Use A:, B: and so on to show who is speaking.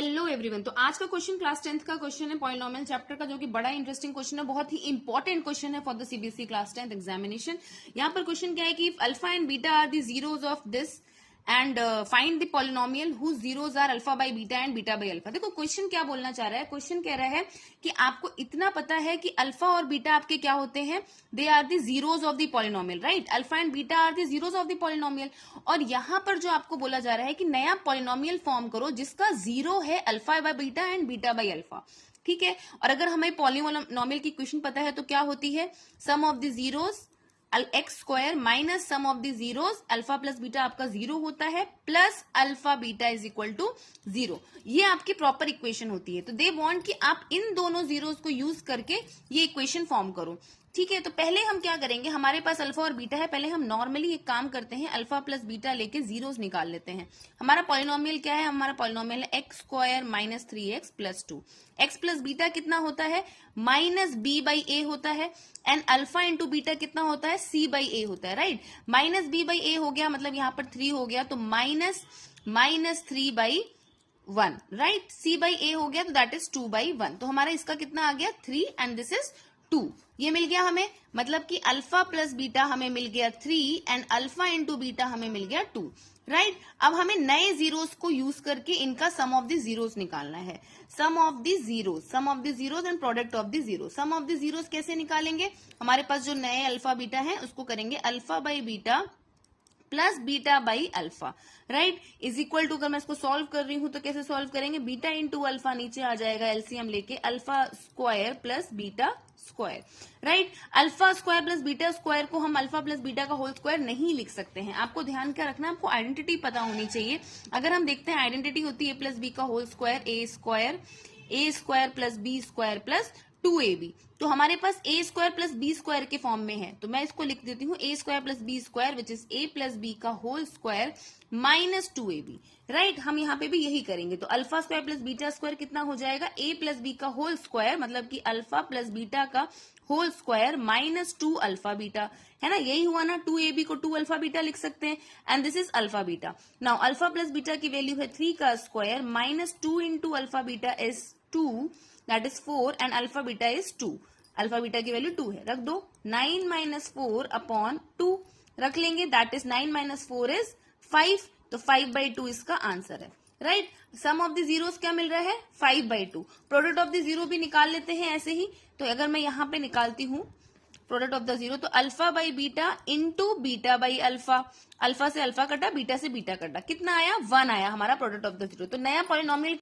A: Hello everyone. तो आज का क्वेश्चन क्लास 10th का क्वेश्चन है पॉलिनोमियल चैप्टर का, जो कि बड़ा इंटरेस्टिंग क्वेश्चन है, बहुत ही इंपॉर्टेंट क्वेश्चन है for the CBSE class 10th examination. यहाँ पर क्वेश्चन क्या है कि alpha and beta are the zeros of this and find the polynomial whose zeros are alpha by beta and beta by alpha. देखो question क्या बोलना चाह रहा है, क्वेश्चन कह रहा है कि आपको इतना पता है कि अल्फा और बीटा आपके क्या होते हैं, they are the zeros of the polynomial, right. Alpha and beta are the zeros of the polynomial. और यहां पर जो आपको बोला जा रहा है कि नया पॉलिनोमियल फॉर्म करो जिसका जीरो है alpha by beta and beta by alpha, ठीक है। और अगर हमें पॉलिनोमियल की क्वेश्चन पता है तो क्या होती है, sum of the zeros x square minus sum of the zeros, alpha plus beta आपका जीरो होता है, plus alpha beta is equal to zero. ये आपकी प्रॉपर इक्वेशन होती है। तो दे वांट कि आप इन दोनों जीरोज को यूज करके ये इक्वेशन फॉर्म करो, ठीक है। तो पहले हम क्या करेंगे, हमारे पास अल्फा और बीटा है, पहले हम नॉर्मली एक काम करते हैं, अल्फा प्लस बीटा लेके जीरोस निकाल लेते हैं। हमारा पॉलिनोमियल क्या है, हमारा पॉलिनोमियल है x square minus 3x plus 2। X plus beta कितना होता है, माइनस बी बाई ए होता है, एंड अल्फा इंटू बीटा कितना होता है, सी बाई ए होता है, right. Minus B by A हो गया, मतलब यहाँ पर 3 हो गया, तो minus 3 by 1, right. C by A हो गया तो दैट इज 2 बाई 1। तो हमारा इसका कितना आ गया 3 एंड दिस इज 2। ये मिल गया हमें, मतलब कि अल्फा प्लस बीटा हमें मिल गया 3 एंड अल्फा इंटू बीटा हमें मिल गया 2, राइट। अब हमें नए जीरोस को यूज करके इनका सम ऑफ द जीरोस निकालना है। Sum of the zeros and product of the zero. Sum of the zeros कैसे निकालेंगे, हमारे पास जो नए अल्फा बीटा है उसको करेंगे alpha by beta plus beta by alpha, right, is equal to. अगर मैं इसको सॉल्व कर रही हूं तो कैसे सॉल्व करेंगे, बीटा इंटू अल्फा नीचे आ जाएगा, एलसीएम लेके alpha square plus beta square, right. Alpha square plus beta square को हम अल्फा प्लस बीटा का होल स्क्वायर नहीं लिख सकते हैं। आपको ध्यान क्या रखना है, आपको आइडेंटिटी पता होनी चाहिए। अगर हम देखते हैं आइडेंटिटी होती है ए प्लस बी का whole square, A square plus B square plus 2ab। तो हमारे पास A square plus B square के फॉर्म में है, तो मैं इसको लिख देती हूँ A square plus B square which is A plus B का whole square minus 2ab, right. हम यहाँ पे भी यही करेंगे, तो alpha square plus beta square कितना हो जाएगा, ए प्लस बी का होल स्क्वायर, मतलब कि अल्फा प्लस बीटा का whole square minus 2 alpha beta, है ना, यही हुआ ना। 2ab को 2 अल्फा बीटा लिख सकते हैं and this is alpha beta. Now alpha plus beta की वैल्यू है 3 का square minus 2 into alpha beta is 2, that is 4 and alpha beta is 2। Alpha beta की वैल्यू 2 है, रख दो। 9 माइनस 4 अपॉन 2 रख लेंगे, दैट इज 9 माइनस 4 इज 5, तो 5/2 इसका आंसर है, right. Sum of the zeros क्या मिल रहा है, 5/2। प्रोडक्ट ऑफ द जीरो भी निकाल लेते हैं ऐसे ही। तो अगर मैं यहाँ पे निकालती हूँ प्रोडक्ट ऑफ द जीरो, तो alpha by beta into beta by alpha, alpha से अल्फा कटा, बीटा से बीटा कटा, कितना आया 1 आया हमारा प्रोडक्ट ऑफ द जीरो। तो नया पॉलिनोमियल